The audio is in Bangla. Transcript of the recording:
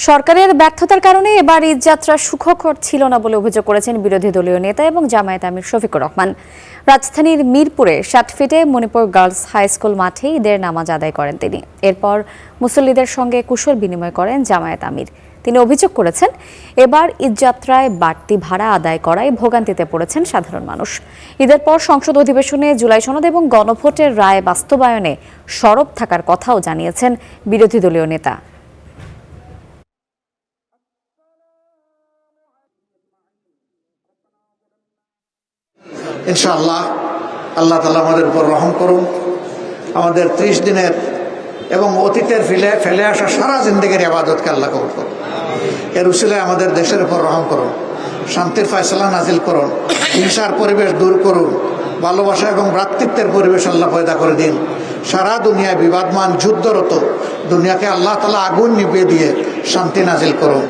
সরকারের ব্যর্থতার কারণে এবার ঈদযাত্রা সুখকর ছিল না বলে অভিযোগ করেছেন বিরোধী দলীয় নেতা এবং জামায়াত আমির শফিকুর রহমান। রাজধানীর মিরপুরে 60 ফিটে মণিপুর গার্লস হাই স্কুল মাঠে ঈদের নামাজ আদায় করেন তিনি। এরপর মুসল্লিদের সঙ্গে কুশল বিনিময় করেন জামায়াত আমির। তিনি অভিযোগ করেছেন, এবার ঈদযাত্রায় বাড়তি ভাড়া আদায় করায় ভোগান্তিতে পড়েছেন সাধারণ মানুষ। ঈদের পর সংসদ অধিবেশনে জুলাই সনদ এবং গণভোটের রায় বাস্তবায়নে সরব থাকার কথাও জানিয়েছেন বিরোধী দলীয় নেতা। ইনশাআল্লাহ আল্লাহ তাআলা আমাদের উপর রহম করুন। আমাদের 30 দিনের এবং অতীতের ফেলে আসা সারা জিন্দেগির ইবাদতকে আল্লাহ কবুল করুন। এর উসিলায় আমাদের দেশের উপর রহম করুন, শান্তির ফয়সালা নাজিল করুন, হিংসার পরিবেশ দূর করুন, ভালোবাসা এবং ভ্রাতৃত্বের পরিবেশ আল্লাহ পয়দা করে দিন। সারা দুনিয়ায় বিবাদমান যুদ্ধরত দুনিয়াকে আল্লাহ তাআলা আগুন নিভিয়ে দিয়ে শান্তি নাজিল করুন।